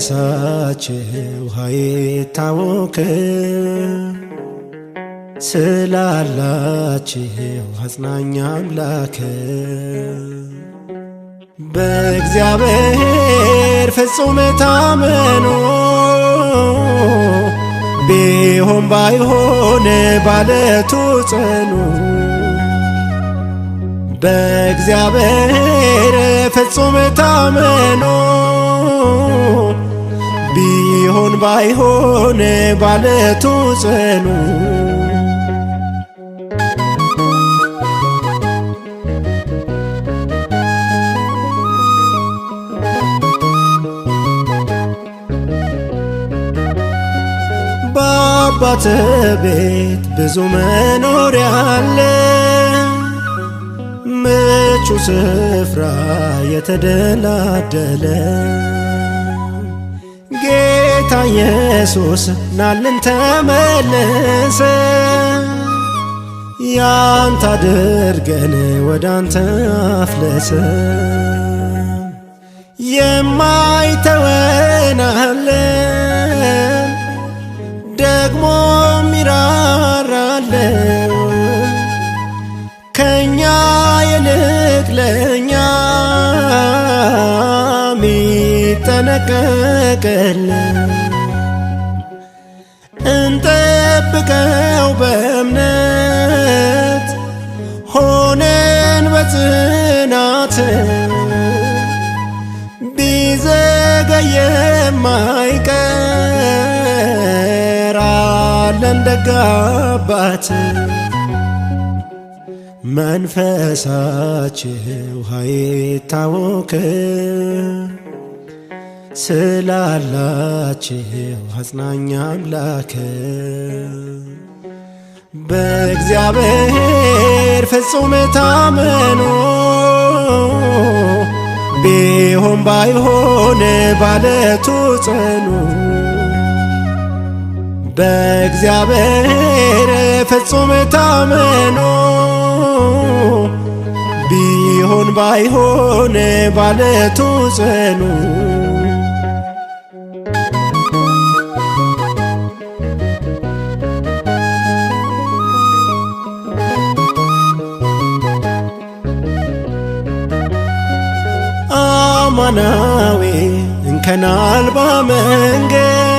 መንፈሳችሁ አይታወክ ስላላችሁ አጽናኝ አምላክ በእግዚአብሔር ፍጹም ታመኑ ቢሆን ባይሆን ባለቱ ጽኑ በእግዚአብሔር ፍጹም ታመኑ ቢሆን ባይሆን ባለቱ ጽኑ በአባት ቤት ብዙ መኖሪያ አለ ምቹ ስፍራ የተደላደለ ጌታ ኢየሱስ ናልን ተመለሰ ያንተ አድርገን ወዳንተ አፍለሰ የማይተወን አለ ደግሞ ሚራራለ ከኛ ይልቅ ለኛ ሚጠነቀቅልን እንጠብቀው በእምነት ሆነን በጽናት ቢዘገየም አይቀር አለን ደግ አባት መንፈሳችሁ አይታወክ ስላላችሁ አጽናኝ አምላክ በእግዚአብሔር ፍጹም ታመኑ ቢሆን ባይሆን ባለቱ ጽኑ በእግዚአብሔር ፍጹም ታመኑ ቢሆን ባይሆን ባለቱ ጽኑ አማናዊ እንከን አልባ መንገድ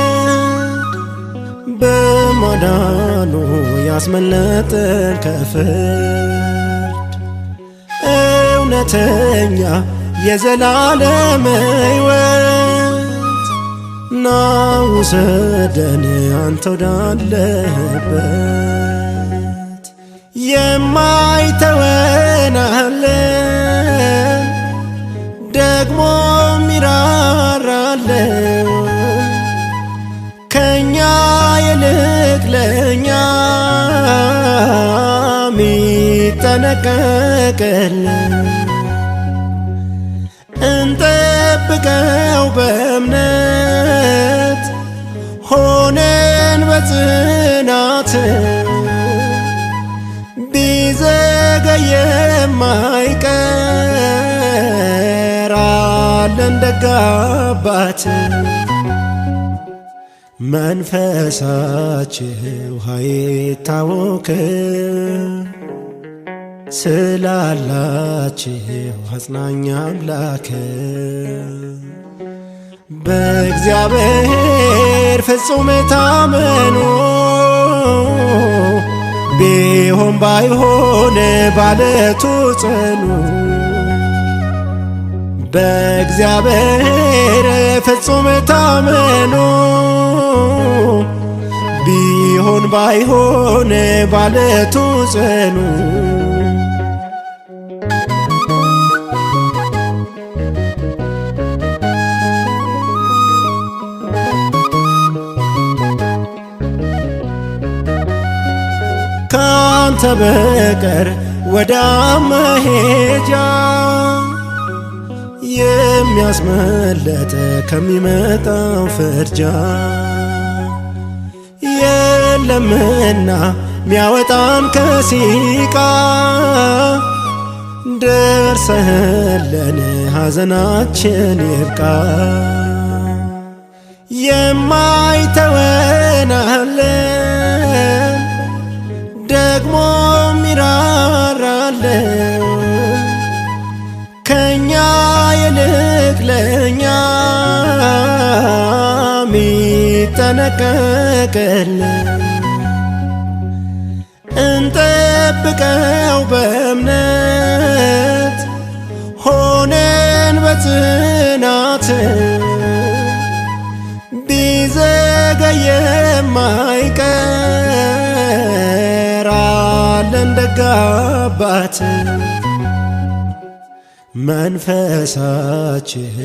በማዳኑ ያስመለጠን ከፍርድ እውነተኛ የዘላለም ሕይወት ና ውሰደን አንተ ወዳለህበት የማይተወን አለን ደግሞ ሚራራለ ከኛ ይልቅ ለኛ ሚጠነቀቅልን እንጠብቀው በእምነት ሆነን በጽናት ቢዘገየም አይቀር አለን ደግ አባት መንፈሳችሁ አይታወክ ስላላችሁ አጽናኝ አምላክ በእግዚአብሔር ፍጹም ታመኑ ቢሆን ባይሆን ባለቱ ጽኑ በእግዚአብሔር ፍጹም ታመኑ ቢሆን ባይሆን ባለቱ ጽኑ ካንተ በቀር ወደ መሄጃ የሚያስመለጥ ከሚመጣው ፍርጃ የለምና ሚያወጣን ከሲቃ ደርሰህልን ሐዘናችን ይብቃ። የማይተወናለን ደግሞ ሚራራለን ከኛ ይልቅ ለኛ ሚጠነቀቅልን እንጠብቀው በእምነት ሆነን በጽናት ቢዘገየም አይቀር አለን ደግ አባት። መንፈሳችሁ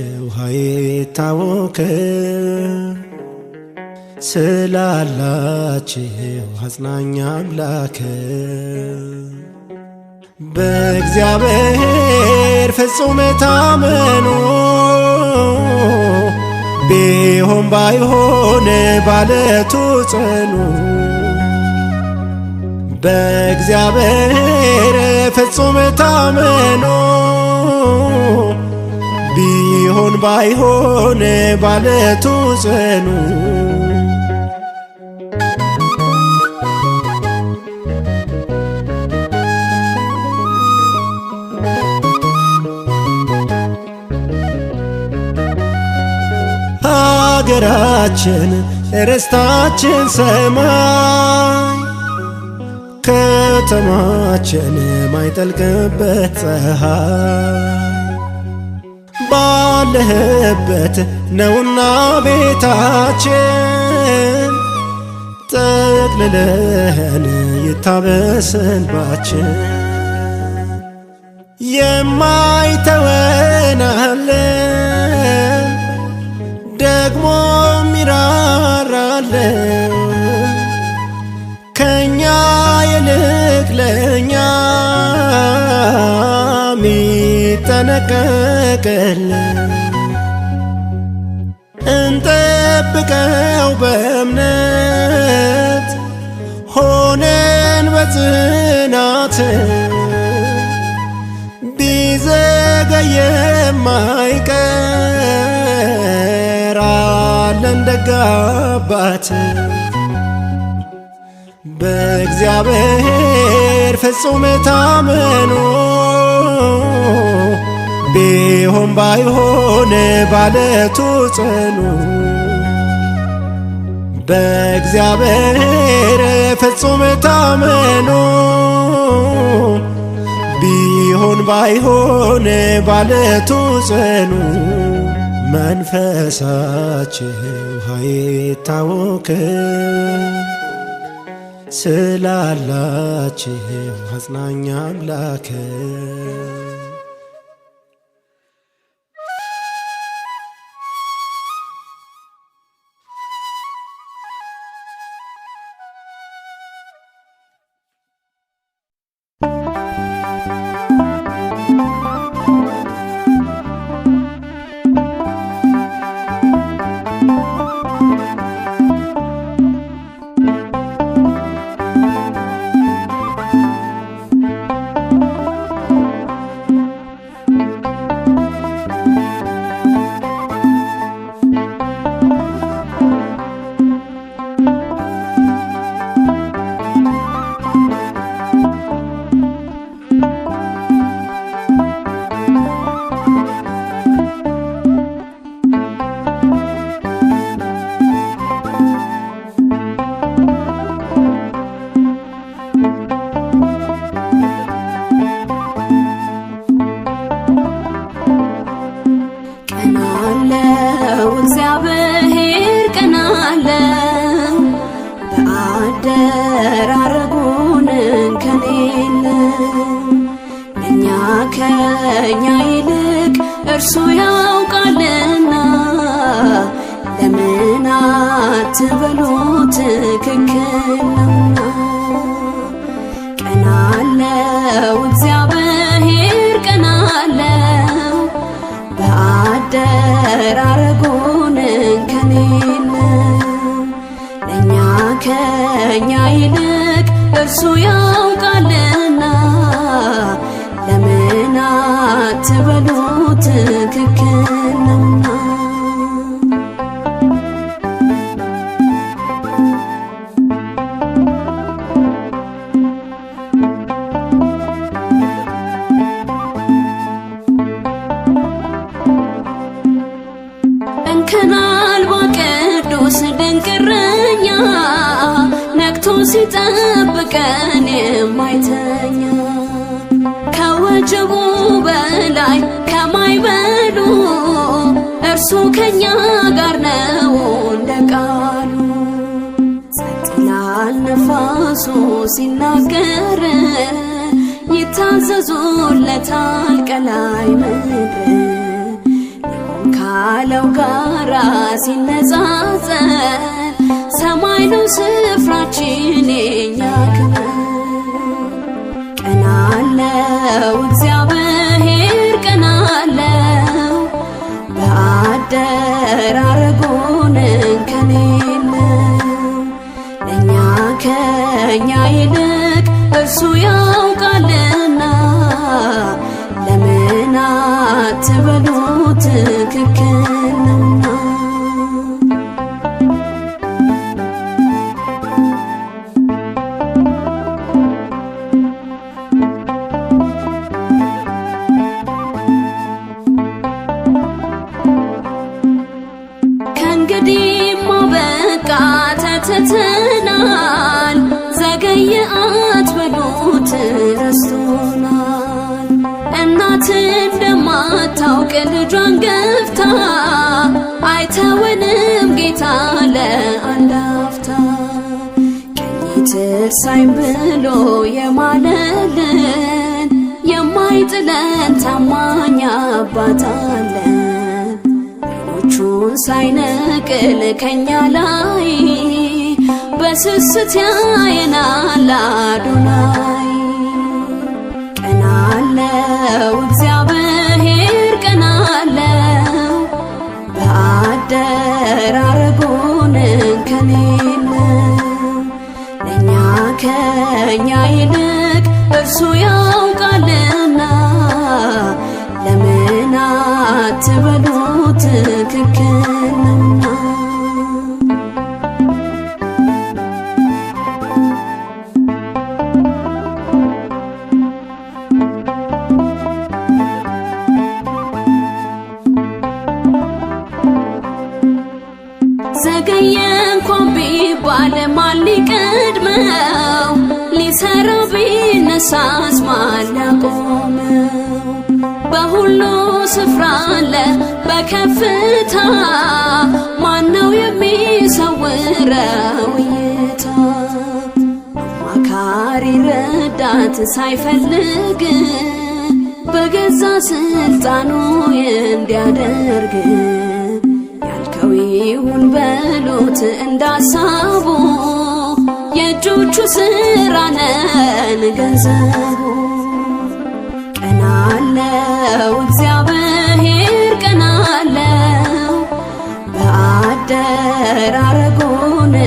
አይታወክ ስላላችሁ አጽናኝ አምላክ በእግዚአብሔር ፍጹም ታመኑ ቢሆን ባይሆን ባለቱ ጽኑ። በእግዚአብሔር ፍጹም ታመኑ ቢሆን ባይሆን ባለቱ ጽኑ። ሀገራችን ርስታችን ሰማይ ከተማችን ማይጠልቅበት ፀሐይ ባለህበት ነውና ቤታችን ጠቅልለህን ይታበስ እንባችን የማይተወናለን ደግሞ ሚራራለን ከኛ ይልቅ ለኛ ሚጠነቀቅልን እንጠብቀው በእምነት ሆነን በጽናት ቢዘገየም አይቀር አለን ደግ አባት። በእግዚአብሔር ፍጹም ታመኑ ቢሆን ባይሆን ባለቱ ጽኑ። በእግዚአብሔር ፍጹም ታመኑ ቢሆን ባይሆን ባለቱ ጽኑ። መንፈሳችሁ አይታወክ ስላላችሁ አጽናኝ አምላክ ከኛ ይልቅ እርሱ ያውቃልና ለምን አትበሉ ትክክል ነውና ቀናለው እግዚአብሔር ቀናለው በአደራረጉን እንከን የለው ለእኛ ከእኛ ይልቅ እርሱ ያውቃልና ለምን አትበሉ ትክክል ነውና እንከን አልባ ቅዱስ ድንቅ እረኛ ነቅቶ ሲጠብቀን የማይተኛ ከወጀቡ በላይ ከማይበሉ እርሱ ከኛ ጋር ነው እንደ ቃሉ ጸጥ ይላል ነፋሱ ሲናገር ይታዘዙለታል ቀላይ ምድር ካለው ጋራ ሲነጻጸር ሰማይ ነው ስፍራችን የኛ ክብር ቀናለው እግዚአብሔር ቀናለው በአደራረጉን እንከን የለው ለእኛ ከእኛ ይልቅ እርሱ ያውቃልና ለምን አትበሉ ትክክል ነውና ከእንግዲህማ በቃ ተትተናል ዘገየ አትበሉት ረስቶናል እናት እንደማታውቅ ልጇን ገፍታ አይተወንም ጌታ ለአንድ አፍታ ቀኝ ትርሳኝ ብሎ የማለልን የማይጥለን ታማኝ አባት አለን ዓይኖቹን ሳይነቅል ከኛ ላይ በስስት ያየናል አዶናይ ቀናለው እግዚአብሔር ቀናለው በአደራረጉን እንከን የለው ለእኛ ከእኛ ይልቅ እርሱ ያውቃልና ለምን አትበሉ ትክክል ነውና ዘገየ እንኳን ቢባል ማን ሊቀድመው ሊሰራ ቢነሳስ ማን ሊያቆመው በሁሉ ስፍራ አለ በከፍታ ማነው የሚሰውረው እይታ አማካሪ ረዳት ሳይፈልግ በገዛ ስልጣኑ እንዲያደርግ ያልከው ይሁን በሉት እንዳሳቡ የእጆቹ ሥራ ነን ገንዘቡ ቀናለው እግዚአብሔር ቀናለው በአደራረጉን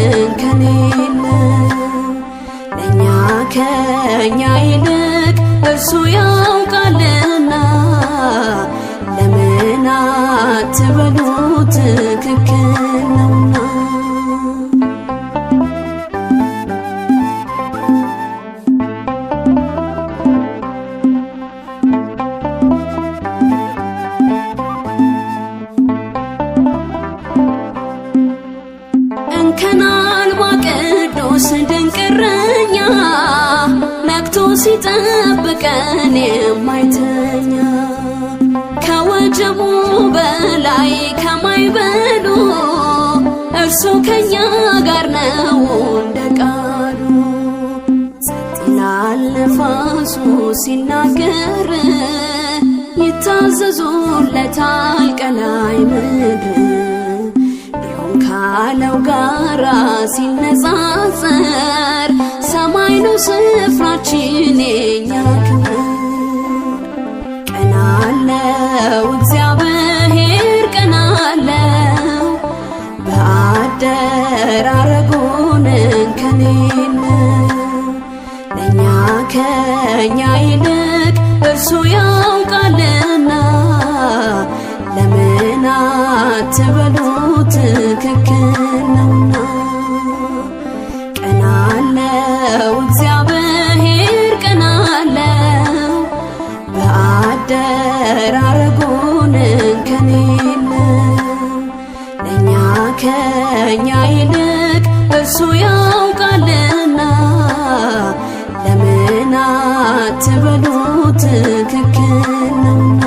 እንከን የለው ለእኛ ከእኛ ይልቅ እርሱ ያውቃልና ለምን አትበሉ ትክክል ነውና እንከን አልባ ቅዱስ ድንቅ እረኛ ነቅቶ ሲጠብቀን የማይተኛ ከወጀቡ በላይ ከማይበሉ እርሱ ከኛ ጋር ነው እንደ ቃሉ ጸጥ ይላል ነፋሱ ሲናገር ይታዘዙለታል ቀላይ ምድር ካለው ጋራ ሲነጻጸር ሰማይ ነው ስፍራችን የኛ ክብር። ቀና አለው እግዚአብሔር ቀና አለው በአደራረጉን እንከን የለው። ለእኛ ከኛ ይልቅ እርሱ ያውቃልና ለምን አትበሉ ትክክል ነውና። ቀና አለው እግዚአብሔር ቀና አለው በአደራረጉን እንከን የለው። ለእኛ ከኛ ይልቅ እርሱ ያውቃልና ለምን አትበሉ ትክክል ነውና።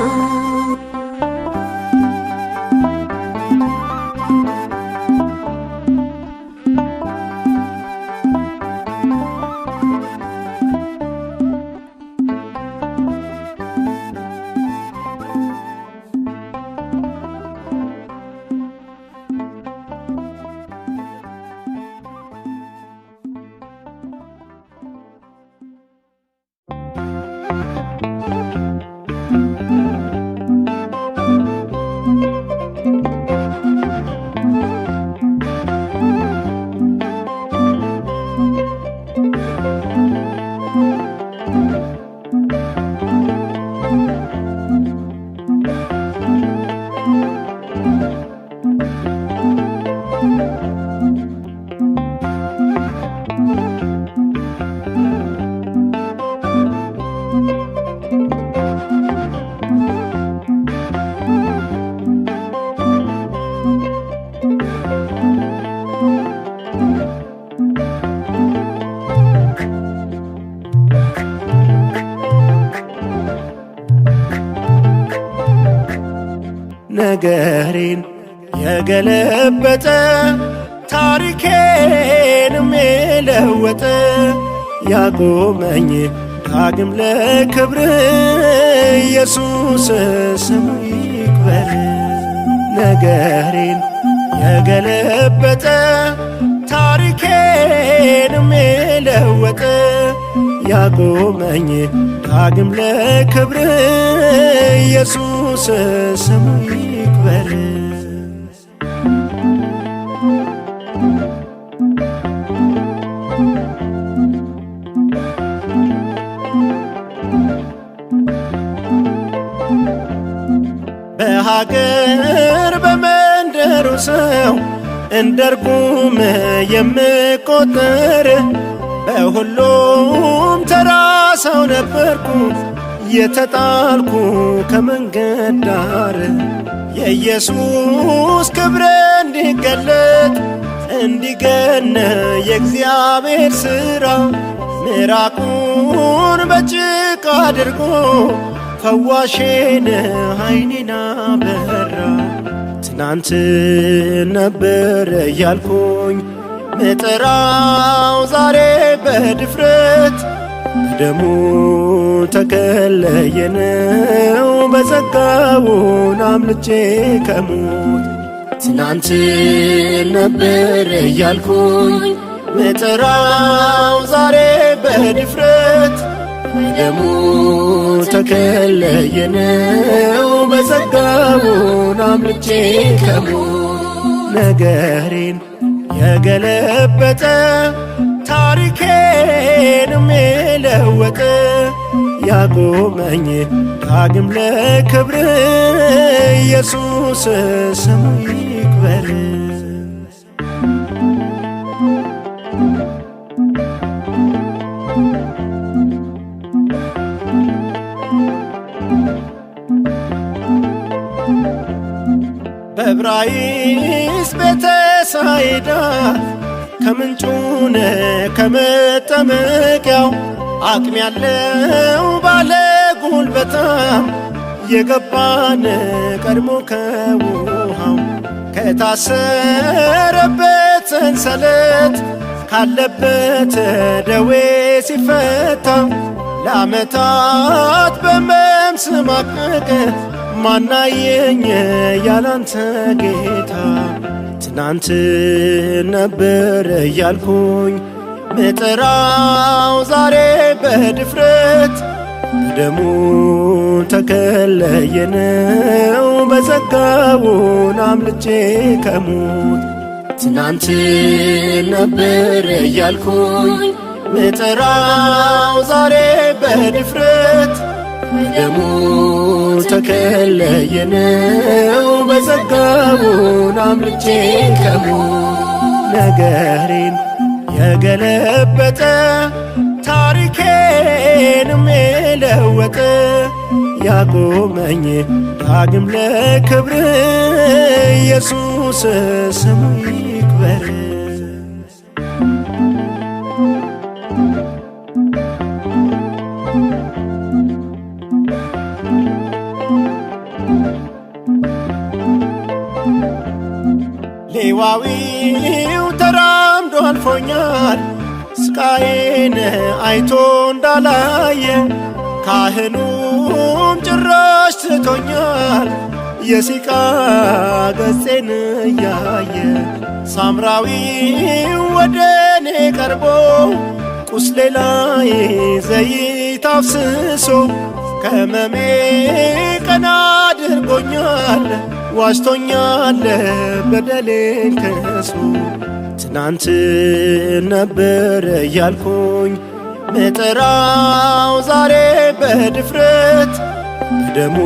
ነገሬን የገለበጠ ታሪኬንም የለወጠ ያቆመኝ ዳግም ለክብር ኢየሱስ ስሙ ይክበር። ነገሬን የገለበጠ ታሪኬንም የለወጠ ያቆመኝ ዳግም ለክብር ኢየሱስ ስሙ ይክበር። በሀገር በመንደሩ ሰው እንደ ርጉም የምቆጠር በሁሉም ተራ ሰው ነበርኩ የተጣልኩ ከመንገድ ዳር። የኢየሱስ ክብር እንዲገለጥ እንዲገነ የእግዚአብሔር ሥራ ምራቁን በጭቃ አድርጎ ፈዋሼን ዓይኔን አበራ። ትናንት ነበር እያልኩኝ ምጠራው ዛሬ በድፍረት በደሙ ተከለየነው በጸጋውን አምልጬ ከሞት። ትናንት ነበር እያልኩኝ ምጠራው ዛሬ በድፍረት በደሙ ተከለየነው በጸጋውን አምልጬ ከሞት። ነገሬን የገለበጠ ታሪኬንም የለወጠ ያቆመኝ ዳግም ለክብር ኢየሱስ ስሙ ይክበር። በዕብራይስጥ ቤተ ሳይዳ ከምንጩነ ከመጠመቂያው አቅም ያለው ባለ ጉልበታም የገባን ቀድሞ ከውሃው ከታሰረበት ሰንሰለት ካለበት ደዌ ሲፈታ ለዓመታት በሕመም ስማቀቅ ማናየኝ ያላንተ ጌታ። ትናንት ነበር እያልኩኝ ምጥራው ዛሬ በድፍረት በደሙ ተከለየነው በጸጋውን አምልጬ ከሞት ትናንት ነበር እያልኩኝ ምጥራው ዛሬ በድፍረት በደሙ ተከለየነው በጸጋውን አምልጬ ከሞት ነገሬን የገለበጠ ታሪኬንም የለወጠ ያቆመኝ ዳግም ለክብር ኢየሱስ ስሙ ይክበር። ሌዋዊው ተራምዶ አልፎኛል ስቃዬን አይቶ እንዳላየ ካህኑም ጭራሽ ትቶኛል የሲቃ ገጼን እያየ ሳምራዊው ወደኔ ቀርቦ ቁስሌ ላይ ዘይት አፍስሶ ከመሜ ቀና አድርጎኛል ዋጅቶኛል በደሌን ከሶ ትናንት ነበር እያልኩኝ ምጥራው ዛሬ በድፍረት በደሙ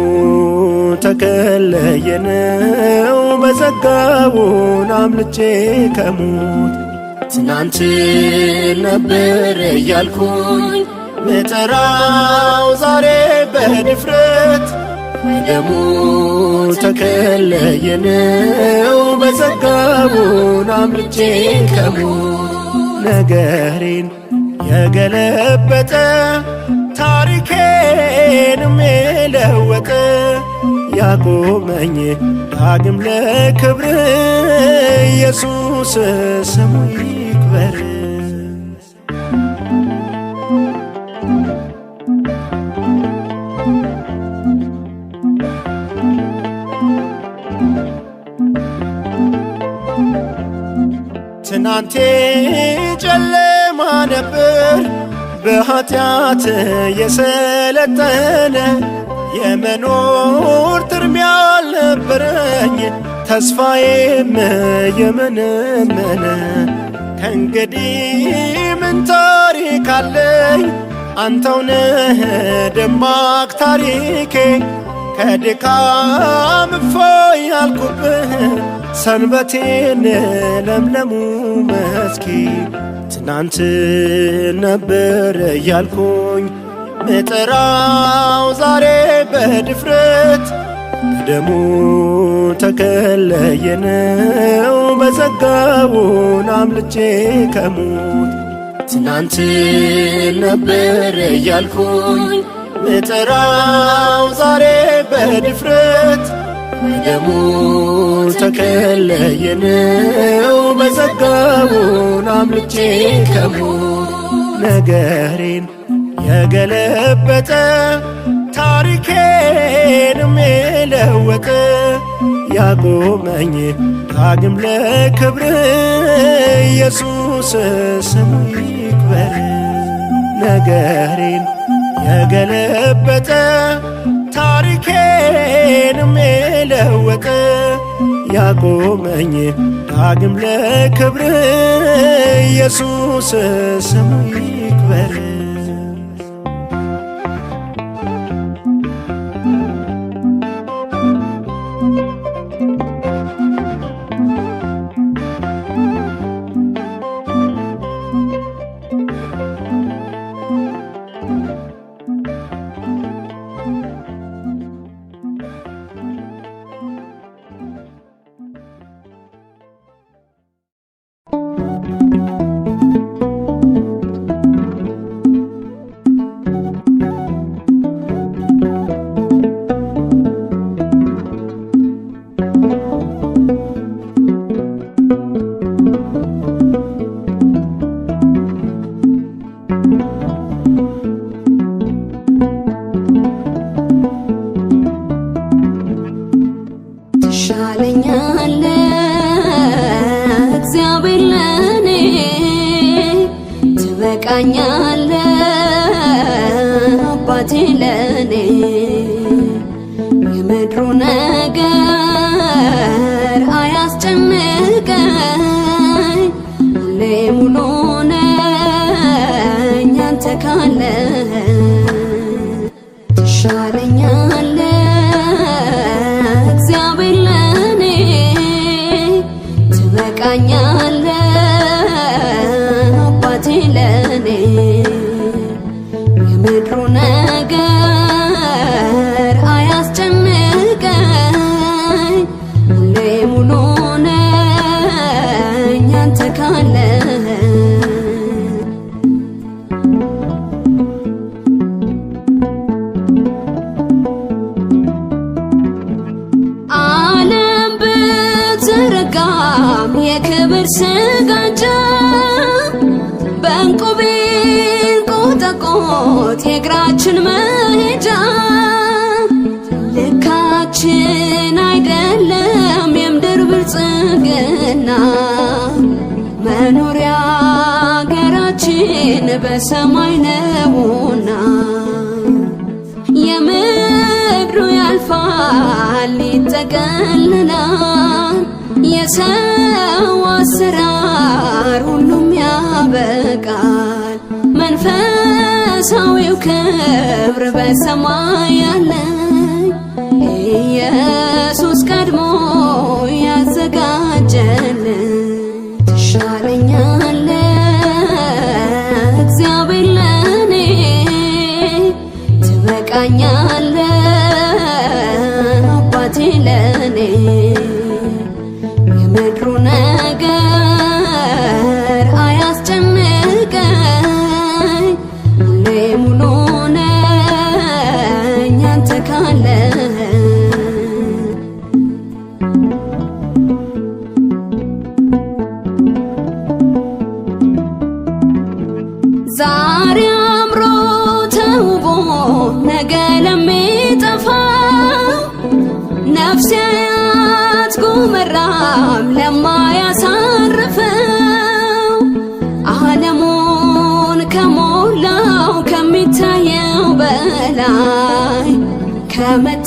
ተከለየነው በጸጋውን አምልጬ ከሞት ትናንት ነበር እያልኩኝ ምጥራው ዛሬ በድፍረት በደሙ ተከለየነው በጸጋውን አምልጬ ከሞት ነገሬን የገለበጠ ታሪኬንም የለወጠ ያቆመኝ ዳግም ለክብር ኢየሱስ ስሙ ይክበር። ትናንቴ ጨለማ ነበር በኃጢአት የሰለጠነ የመኖር ትርሚያ አልነበረኝ ተስፋዬም የመነመነ ከእንግዲህ ምን ታሪክ አለኝ አንተው ነህ ደማቅ ታሪኬ ከድካም እፎይ ያልኩብህ ሰንበቴን ለምለሙ መስኪ ትናንት ነበር እያልኩኝ ምጥራው ዛሬ በድፍረት በደሙ ተከለየነው በጸጋውን አምልጬ ከሞት ትናንት ነበር እያልኩኝ ምጥራው ዛሬ በድፍረት በደሙ ተከለየነው በጸጋውን አምልጬ ከሞት ነገሬን የገለበጠ ታሪኬንም የለወጠ ያቆመኝ ዳግም ለክብር ኢየሱስ ስሙ ይክበር። ነገሬን የገለበጠ ታሪኬንም የለወጠ ያቆመኝ ዳግም ለክብር ኢየሱስ ስሙ ይክበር። ትበቃኛለህ አባቴ ለኔ የምድሩ ነገር አያስጨንቀኝ ሁሌ ሙሉ ነኝ አንተ ካለህ ትሻለኛለህ እግዚአብሔር ለኔ ትበቃኛለህ አባቴ ለኔ የምድሩ ነገር አያስጨንቀኝ ሁሌ ሙሉ ነኝ አንተ ካለህ ዓለም ብትዘረጋም የክብር ስጋጃ በእንቁ ቢንቆጠቆጥ የእግራችን መሄጃ ልካችን አይደለም የምድር ብልጽግና መኖሪያ አገራችን በሰማይ ነውና የምድሩ ያልፋል ይጠቀልላል የሰው አሰራር ሁሉም ያበቃል መንፈሳዊው ክብር በሰማይ ያለኝ ኢየሱስ ቀድሞ ያዘጋጀልን ትሻለኛለህ እግዚአብሔር ለኔ ትበቃኛለህ አባቴ ለኔ የምድሩ ነገር አያስጨንቀኝ ሁሌ ሙሉ ነኝ አንተ ካለህ ዛሬ አምሮ ተውቦ ነገ ለሚጠፋው ነፍሴ አትጉመራም ለማያሳርፈው ዓለሙን ከሞላው ከሚታየው በላይ ከመታወቅ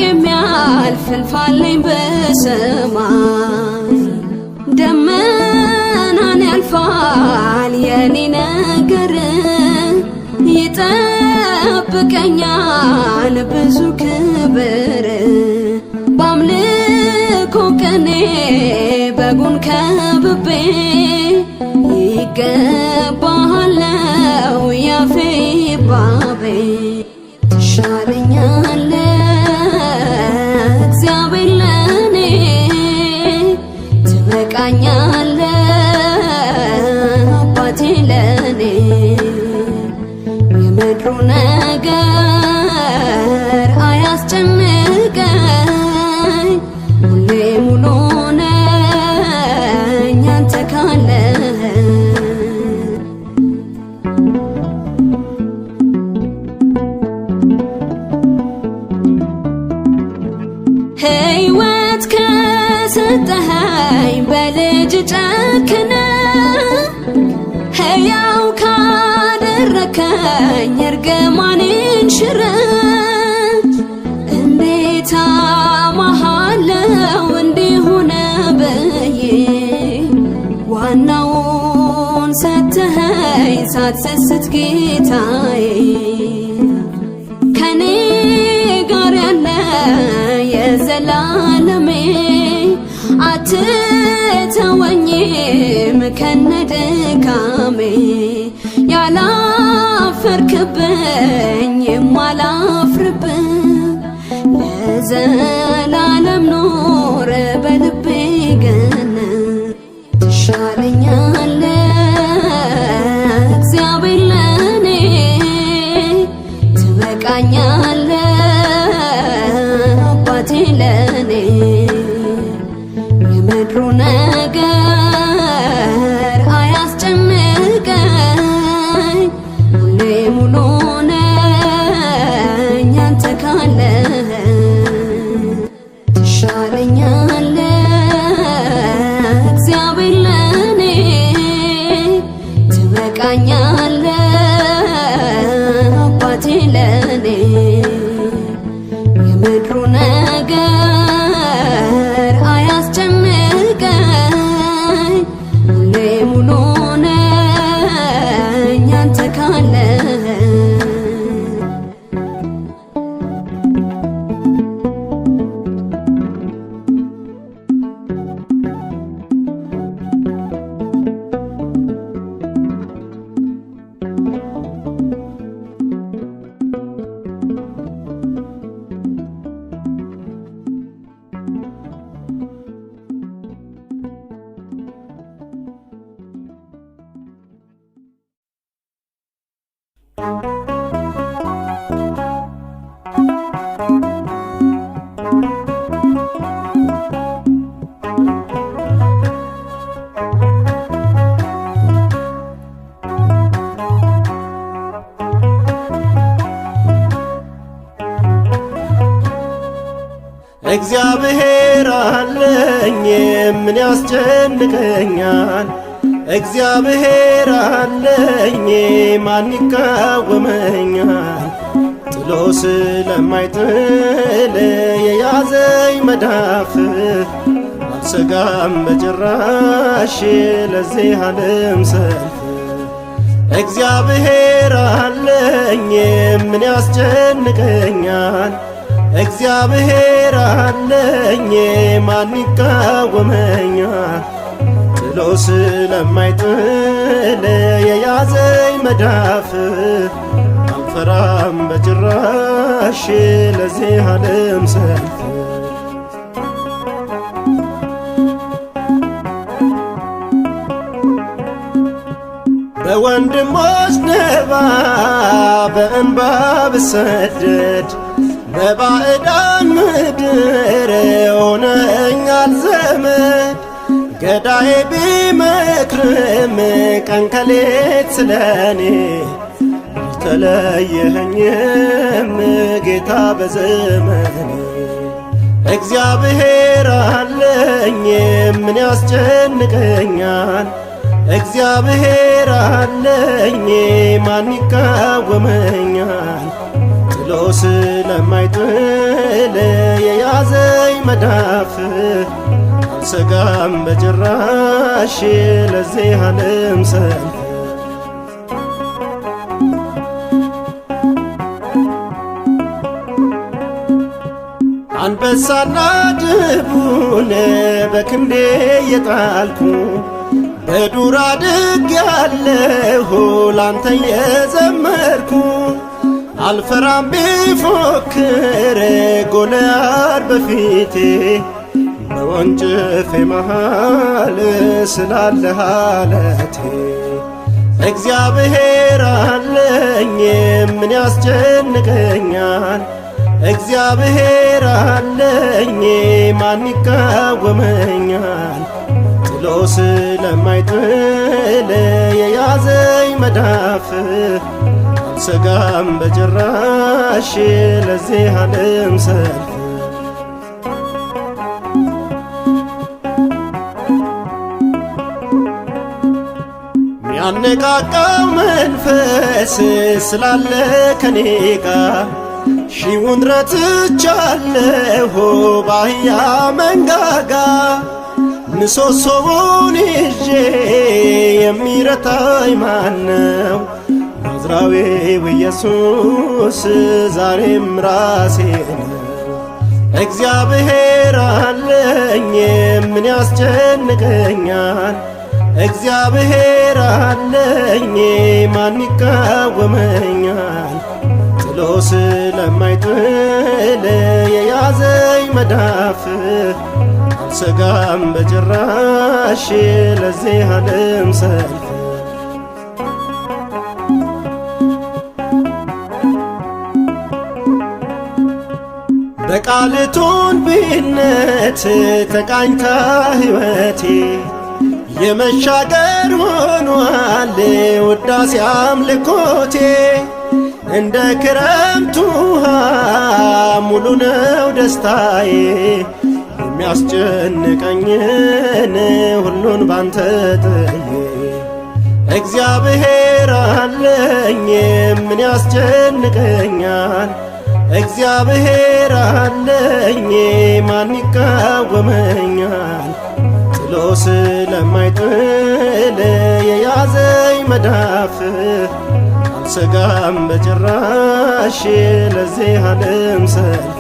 የሚያልፍ እልፋለኝ በሰማይ ደመናን ያልፋል የኔ ነገር ይጠብቀኛል ብዙ ክብር በአምልኮ ቀኔ በጉን ከብቤ ይገባሃል ነው ያፌ ባቤ ትሻለኛለህ እግዚአብሔር ለኔ ትበቃኛለህ አባቴ ለኔ የምድሩ ነገር አያስጨንቀኝ ሁሌ ሙሉ ነኝ አንተ ካለህ ሕይወት ከሰጠኸኝ በልጅ ጨክነ ሕያው ካደረከኝ እርግማኔን ሽረት እንዴት አማሃለው እንዲሆነ ብዬ ዋናውን ሰጥተኸኝ ሳትሰስት ጌታዬ ከኔ ጋር ያለ የዘላለሜ አትተወኝም ከነድካሜ ያላፈርክብኝ የማላፍርብህ ለዘላለም ኖር በልቤ ገነት ትሻለኛለህ እግዚአብሔር ለኔ ትበቃኛለህ አባቴ ለኔ የምድሩ ነገር አያስጨንቀኝ ሁሌ ሙሉ ነኝ አንተ ካለህ ትሻለኛለህ እግዚአብሔር ለኔ ታነቃኛለህ አባቴ ለኔ የምድሩ ነገር አያስጨንቀኝ ሁሌ ሙሉ ነኝ አንተ ካለህ እግዚአብሔር አለኝ ምን ያስጨንቀኛል? እግዚአብሔር አለኝ ማን ይቃወመኛል? ጥሎ ስለማይጥል የያዘኝ መዳፍ አልሰጋም በጭራሽ ለዚህ ዓለም ሰልፍ። እግዚአብሔር አለኝ ምን ያስጨንቀኛል? እግዚአብሔር አለኝ ማን ይቃወመኛል? ጥሎ ስለማይጥል የያዘኝ መዳፍ አልፈራም በጭራሽ ለዚህ ዓለም ሰልፍ። በወንድሞች ነባ በእንባ ብሰደድ በባዕዳን ምድር ሆነኛል ዘመድ። ገዳዬ ቢመክርም ቀን ከሌት ስለኔ አልተለየኸኝም ጌታ በዘመኔ። እግዚአብሔር አለኝ ምን ያስጨንቀኛል? እግዚአብሔር አለኝ ማን ይቃወመኛል? ጥሎ ስለማይጥል የያዘኝ መዳፍ አልሰጋም በጭራሽ ለዚህ ዓለም ሰልፍ። አንበሳና ድቡን በክንዴ የጣልኩ በዱር አድጌአለሁ ላንተ የዘመርኩ። አልፈራም ቢፎክር ጎልያድ በፊቴ በወንጭፌ መሃል ስላለህ አለቴ። እግዚአብሔር አለኝ ምን ያስጨንቀኛል? እግዚአብሔር አለኝ ማን ይቃወመኛል? ጥሎ ስለማይጥል የያዘኝ መዳፍ አልሰጋም በጭራሽ ለዚህ ዓለም ሰልፍ። ሚያነቃቃው መንፈስ ስላለ ከኔ ጋር ሺውን ረትቻለሁ በአህያ መንጋጋ። ምሰሶውን ይዤ የሚረታኝ ማነው? ናዝራዊው ኢየሱስ ዛሬም ራሴ ነው። እግዚአብሔር አለኝ ምን ያስጨንቀኛል? እግዚአብሔር አለኝ ማን ይቃወመኛል? ጥሎ ስለማይጥል የያዘኝ መዳፍ አልሰጋም በጭራሽ ለዚህ ዓለም ሰልፍ። በቃልቱን ቢነት ተቃኝታ ሕይወቴ የመሻገር ሆኗል ውዳሴ አምልኮቴ። እንደ ክረምቱ ውሃ ሙሉ ነው ደስታዬ። የሚያስጨንቀኝን ሁሉን ባንተ ጥዬ እግዚአብሔር እግዚአብሔር አለኝ ምን ያስጨንቀኛል? እግዚአብሔር አለኝ ማን ይቃወመኛል? ጥሎ ስለማይጥል የያዘኝ መዳፍ አልሰጋም በጭራሽ ለዚህ ዓለም ሰልፍ።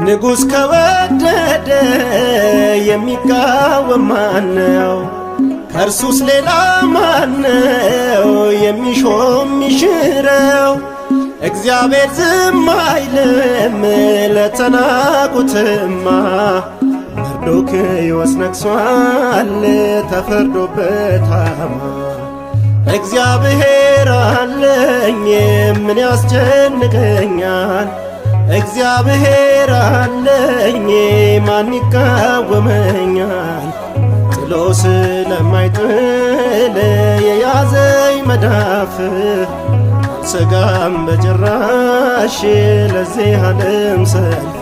ንጉሥ ከወደደ የሚቃወም ማነው? ከእርሱስ ሌላ ማነው የሚሾም ሚሽረው? እግዚአብሔር ዝም አይልም ለተናቁትማ፣ መርዶክዮስ ነግሷል ተፈርዶበት ሃማ። እግዚአብሔር አለኝ ምን ያስጨንቀኛል? እግዚአብሔር አለኝ ማን ይቃወመኛል? ጥሎ ስለማይጥል የያዘኝ መዳፍ አልሰጋም በጭራሽ ለዚህ ዓለም ሰልፍ።